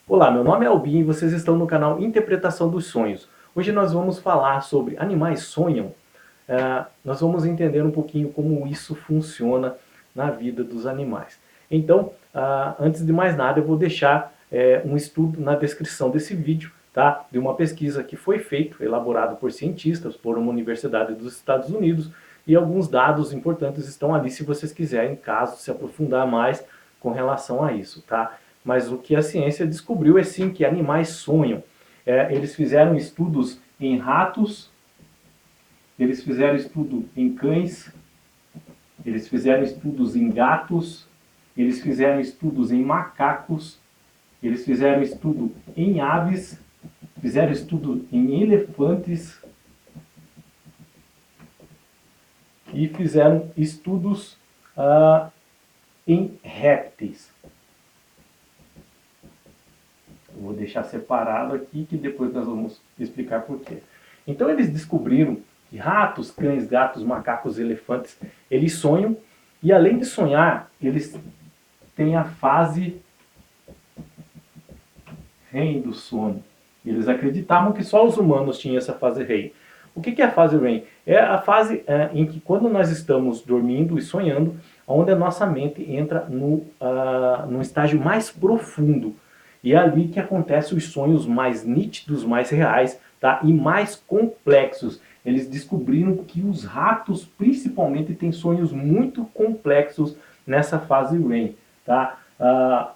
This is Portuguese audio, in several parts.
Olá, meu nome é Albin e vocês estão no canal Interpretação dos Sonhos. Hoje nós vamos falar sobre animais sonham. Nós vamos entender um pouquinho como isso funciona na vida dos animais. Então, antes de mais nada, eu vou deixar um estudo na descrição desse vídeo, tá? De uma pesquisa que foi feita, elaborada por cientistas, por uma universidade dos Estados Unidos, e alguns dados importantes estão ali se vocês quiserem, caso se aprofundar mais com relação a isso, tá? Mas o que a ciência descobriu é sim que animais sonham. Eles fizeram estudos em ratos, eles fizeram estudo em cães, eles fizeram estudos em gatos, eles fizeram estudos em macacos, eles fizeram estudo em aves, fizeram estudo em elefantes e fizeram estudos em répteis. Vou deixar separado aqui que depois nós vamos explicar por quê. Então eles descobriram que ratos, cães, gatos, macacos, elefantes, eles sonham e além de sonhar, eles têm a fase REM do sono. Eles acreditavam que só os humanos tinham essa fase REM. O que é a fase REM? É a fase em que quando nós estamos dormindo e sonhando, onde a nossa mente entra no estágio mais profundo. E é ali que acontecem os sonhos mais nítidos, mais reais, tá? E mais complexos. Eles descobriram que os ratos, principalmente, têm sonhos muito complexos nessa fase REM, tá?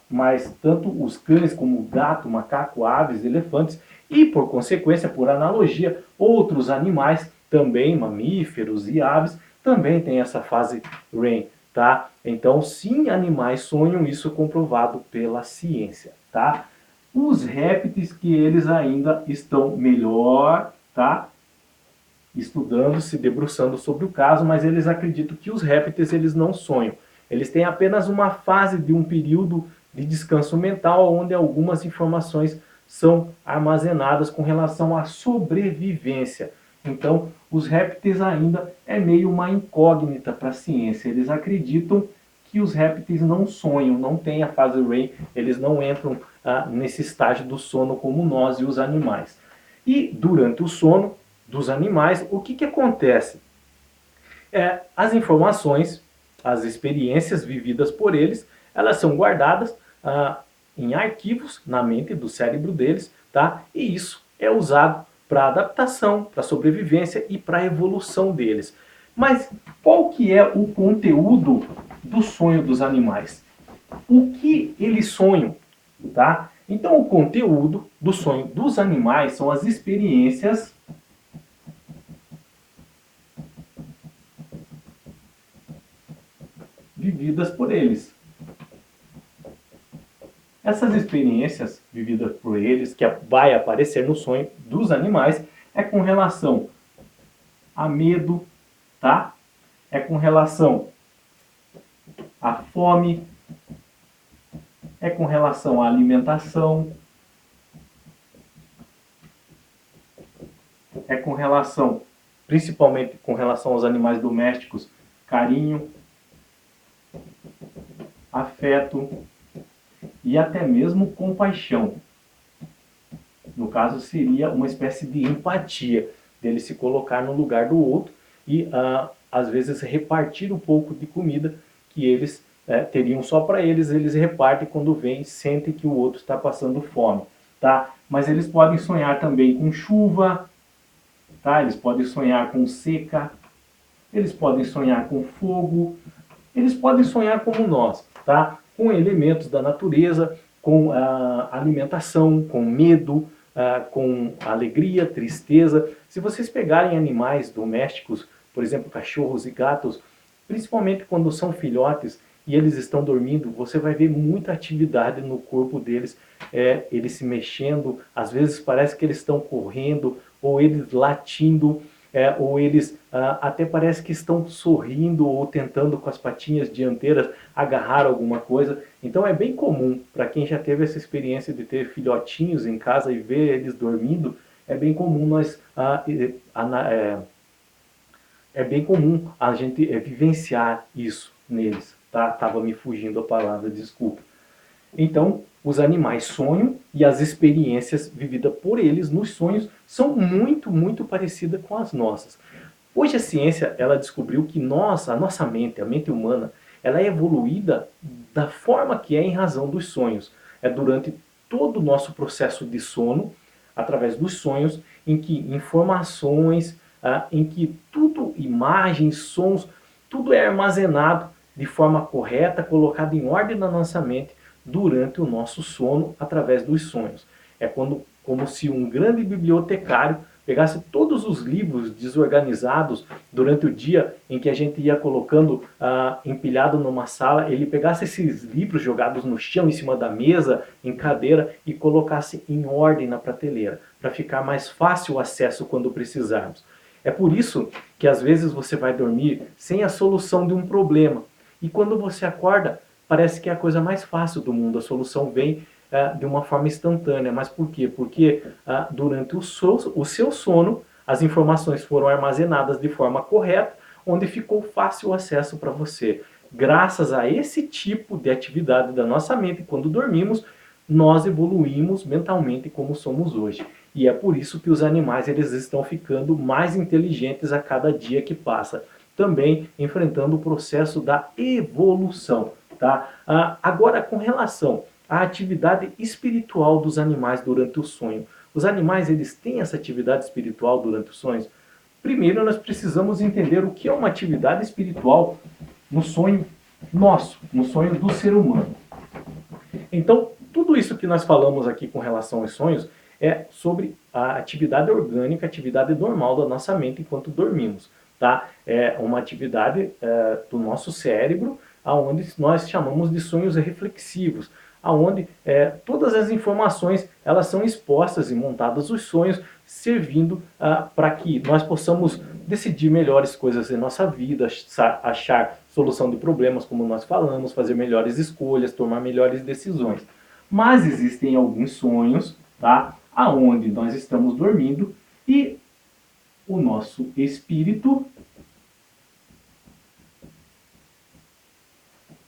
Mas tanto os cães como o gato, macaco, aves, elefantes e, por consequência, por analogia, outros animais, também mamíferos e aves, também têm essa fase REM, tá? Então, sim, animais sonham, isso é comprovado pela ciência, tá? Os répteis que eles ainda estão melhor, tá? Estudando, se debruçando sobre o caso, mas eles acreditam que os répteis eles não sonham. Eles têm apenas uma fase de um período de descanso mental, onde algumas informações são armazenadas com relação à sobrevivência. Então, os répteis ainda é meio uma incógnita para a ciência. Eles acreditam que os répteis não sonham, não têm a fase REM, eles não entram nesse estágio do sono como nós e os animais. E durante o sono dos animais, o que acontece? As informações, as experiências vividas por eles, elas são guardadas em arquivos na mente do cérebro deles, tá? E isso é usado para adaptação, para sobrevivência e para evolução deles. Mas qual que é o conteúdo do sonho dos animais? O que eles sonham, tá? Então o conteúdo do sonho dos animais são as experiências vividas por eles. Essas experiências vividas por eles, que vai aparecer no sonho dos animais, é com relação a medo, tá? É com relação à fome, é com relação à alimentação, é com relação, principalmente com relação aos animais domésticos, carinho, afeto e até mesmo compaixão. No caso, seria uma espécie de empatia, dele se colocar no lugar do outro e, às vezes, repartir um pouco de comida que eles teriam só para eles, eles repartem quando vêm, sentem que o outro está passando fome, tá? Mas eles podem sonhar também com chuva, tá? Eles podem sonhar com seca, eles podem sonhar com fogo, eles podem sonhar como nós, tá? Com elementos da natureza, com alimentação, com medo, com alegria, tristeza. Se vocês pegarem animais domésticos, por exemplo, cachorros e gatos, principalmente quando são filhotes e eles estão dormindo, você vai ver muita atividade no corpo deles, eles se mexendo, às vezes parece que eles estão correndo, ou eles latindo, ou eles até parece que estão sorrindo ou tentando com as patinhas dianteiras agarrar alguma coisa. Então é bem comum, para quem já teve essa experiência de ter filhotinhos em casa e ver eles dormindo, é bem comum é bem comum a gente vivenciar isso neles, tá? Tava me fugindo a palavra, desculpa. Então, os animais sonham e as experiências vividas por eles nos sonhos são muito parecidas com as nossas. Hoje a ciência ela descobriu que a nossa mente, a mente humana, ela é evoluída da forma que é em razão dos sonhos. É durante todo o nosso processo de sono, através dos sonhos, em que informações, em que tudo, imagens, sons, tudo é armazenado de forma correta, colocado em ordem na nossa mente durante o nosso sono através dos sonhos. É como se um grande bibliotecário pegasse todos os livros desorganizados durante o dia em que a gente ia colocando empilhado numa sala, ele pegasse esses livros jogados no chão, em cima da mesa, em cadeira e colocasse em ordem na prateleira, para ficar mais fácil o acesso quando precisarmos. É por isso que às vezes você vai dormir sem a solução de um problema e quando você acorda parece que é a coisa mais fácil do mundo, a solução vem de uma forma instantânea. Mas por quê? Porque durante o seu sono, as informações foram armazenadas de forma correta, onde ficou fácil o acesso para você. Graças a esse tipo de atividade da nossa mente, quando dormimos, nós evoluímos mentalmente como somos hoje. E é por isso que os animais eles estão ficando mais inteligentes a cada dia que passa. Também enfrentando o processo da evolução. Tá? Agora, com relação à atividade espiritual dos animais durante o sonho. Os animais eles têm essa atividade espiritual durante os sonhos? Primeiro, nós precisamos entender o que é uma atividade espiritual no sonho nosso, no sonho do ser humano. Então, tudo isso que nós falamos aqui com relação aos sonhos é sobre a atividade orgânica, a atividade normal da nossa mente enquanto dormimos. Tá? É uma atividade do nosso cérebro, onde nós chamamos de sonhos reflexivos, onde todas as informações elas são expostas e montadas os sonhos, servindo para que nós possamos decidir melhores coisas em nossa vida, achar solução de problemas, como nós falamos, fazer melhores escolhas, tomar melhores decisões. Mas existem alguns sonhos, tá, aonde nós estamos dormindo e o nosso espírito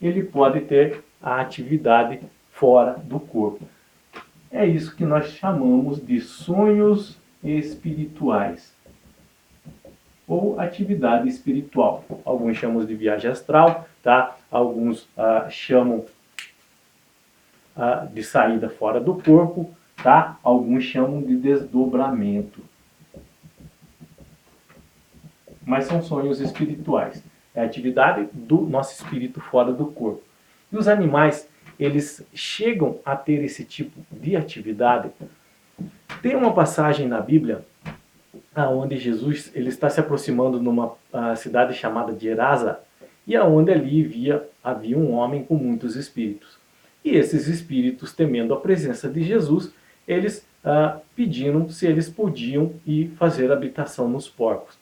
ele pode ter a atividade fora do corpo. É isso que nós chamamos de sonhos espirituais ou atividade espiritual. Alguns chamam de viagem astral, tá? Alguns chamam de saída fora do corpo, tá? Alguns chamam de desdobramento. Mas são sonhos espirituais. É a atividade do nosso espírito fora do corpo. E os animais, eles chegam a ter esse tipo de atividade. Tem uma passagem na Bíblia onde Jesus ele está se aproximando numa cidade chamada de Gerasa, e aonde ali havia um homem com muitos espíritos. E esses espíritos, temendo a presença de Jesus, eles pediram se eles podiam ir fazer habitação nos porcos.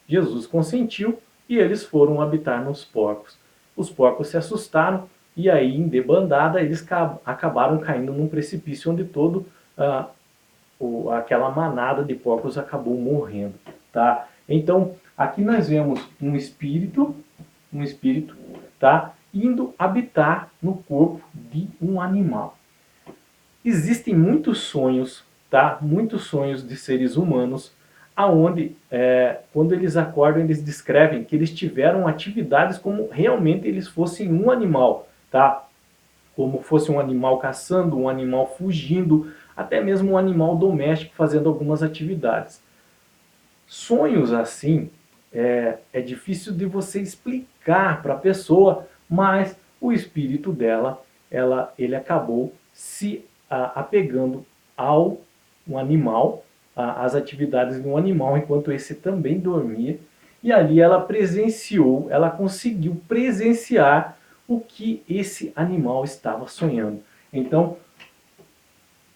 Jesus consentiu e eles foram habitar nos porcos. Os porcos se assustaram e aí, em debandada, eles acabaram caindo num precipício onde aquela manada de porcos acabou morrendo. Tá? Então, aqui nós vemos um espírito, tá, indo habitar no corpo de um animal. Existem muitos sonhos, tá? Muitos sonhos de seres humanos, aonde quando eles acordam eles descrevem que eles tiveram atividades como realmente eles fossem um animal, tá? Como fosse um animal caçando, um animal fugindo, até mesmo um animal doméstico fazendo algumas atividades. Sonhos assim é difícil de você explicar para a pessoa, mas o espírito dela, ele acabou se apegando ao um animal, às atividades de um animal, enquanto esse também dormia. E ali ela conseguiu presenciar o que esse animal estava sonhando. Então,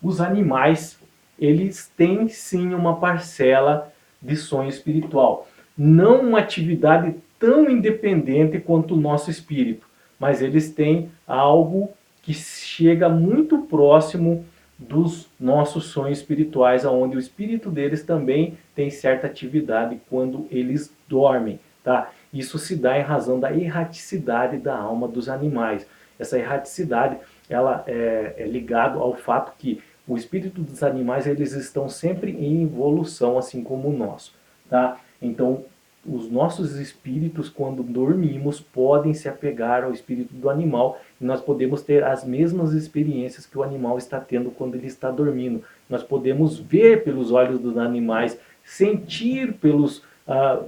os animais, eles têm sim uma parcela de sonho espiritual. Não uma atividade tão independente quanto o nosso espírito, mas eles têm algo que chega muito próximo dos nossos sonhos espirituais, onde o espírito deles também tem certa atividade quando eles dormem. Tá? Isso se dá em razão da erraticidade da alma dos animais. Essa erraticidade ela é ligado ao fato que o espírito dos animais, eles estão sempre em evolução, assim como o nosso, tá? Então, os nossos espíritos, quando dormimos, podem se apegar ao espírito do animal e nós podemos ter as mesmas experiências que o animal está tendo quando ele está dormindo. Nós podemos ver pelos olhos dos animais, sentir pelos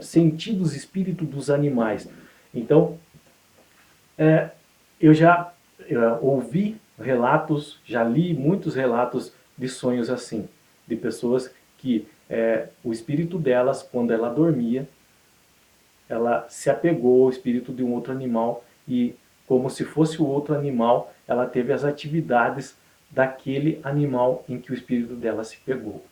sentidos espírito dos animais. Então, eu já ouvi relatos, já li muitos relatos de sonhos assim, de pessoas que o espírito delas, quando ela dormia, ela se apegou ao espírito de um outro animal e, como se fosse o outro animal, ela teve as atividades daquele animal em que o espírito dela se pegou.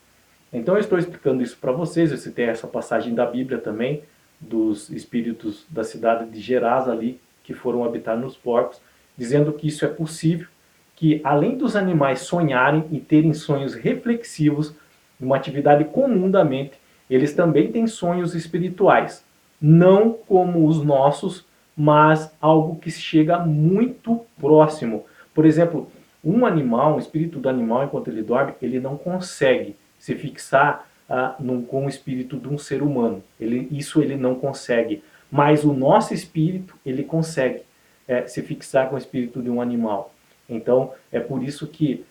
Então eu estou explicando isso para vocês, eu citei essa passagem da Bíblia também, dos espíritos da cidade de Gerasa ali, que foram habitar nos porcos, dizendo que isso é possível, que além dos animais sonharem e terem sonhos reflexivos, uma atividade comum da mente, eles também têm sonhos espirituais. Não como os nossos, mas algo que chega muito próximo. Por exemplo, um animal, um espírito do animal, enquanto ele dorme, ele não consegue se fixar com o espírito de um ser humano. Isso ele não consegue. Mas o nosso espírito, ele consegue se fixar com o espírito de um animal. Então, é por isso que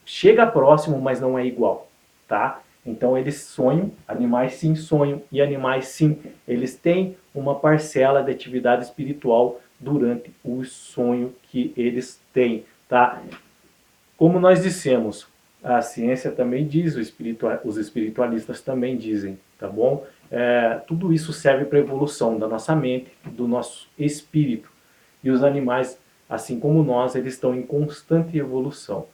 chega próximo, mas não é igual, tá? Então, eles sonham, animais sim sonham, e animais sim, eles têm uma parcela de atividade espiritual durante o sonho que eles têm, tá? Como nós dissemos, a ciência também diz, os espiritualistas também dizem, tá bom? Tudo isso serve para a evolução da nossa mente, do nosso espírito. E os animais, assim como nós, eles estão em constante evolução.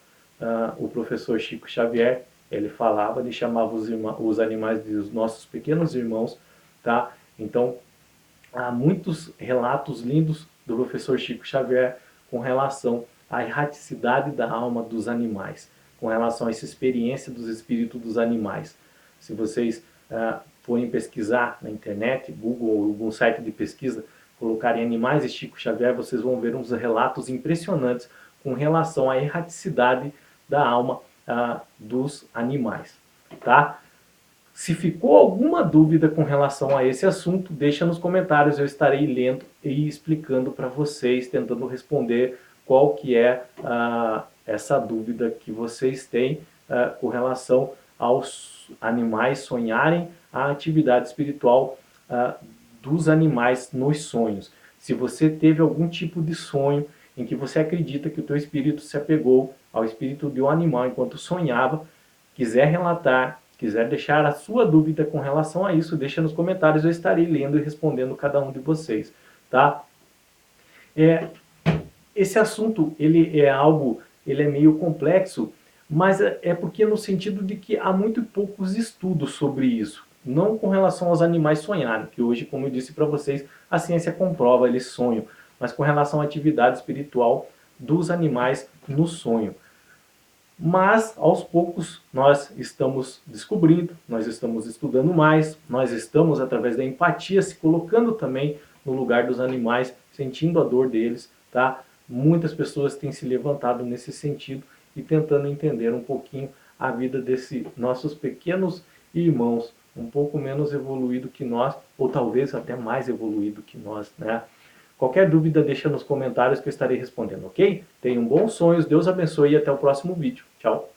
O professor Chico Xavier, ele falava, ele chamava os animais de os nossos pequenos irmãos, tá? Então, há muitos relatos lindos do professor Chico Xavier com relação à erraticidade da alma dos animais, com relação a essa experiência dos espíritos dos animais. Se vocês forem pesquisar na internet, Google ou algum site de pesquisa, colocarem animais e Chico Xavier, vocês vão ver uns relatos impressionantes com relação à erraticidade da alma dos animais, tá? Se ficou alguma dúvida com relação a esse assunto, deixa nos comentários, eu estarei lendo e explicando para vocês, tentando responder qual que é essa dúvida que vocês têm com relação aos animais sonharem a atividade espiritual dos animais nos sonhos. Se você teve algum tipo de sonho em que você acredita que o teu espírito se apegou ao espírito de um animal enquanto sonhava, quiser relatar, quiser deixar a sua dúvida com relação a isso, deixa nos comentários, eu estarei lendo e respondendo cada um de vocês, tá? Esse assunto, ele é meio complexo, mas é porque no sentido de que há muito poucos estudos sobre isso. Não com relação aos animais sonharem, que hoje, como eu disse para vocês, a ciência comprova, eles sonham, mas com relação à atividade espiritual dos animais no sonho. Mas, aos poucos, nós estamos descobrindo, nós estamos estudando mais, nós estamos, através da empatia, se colocando também no lugar dos animais, sentindo a dor deles, tá? Muitas pessoas têm se levantado nesse sentido e tentando entender um pouquinho a vida desses nossos pequenos irmãos, um pouco menos evoluído que nós, ou talvez até mais evoluído que nós, né? Qualquer dúvida deixa nos comentários que eu estarei respondendo, ok? Tenham bons sonhos, Deus abençoe e até o próximo vídeo. Tchau!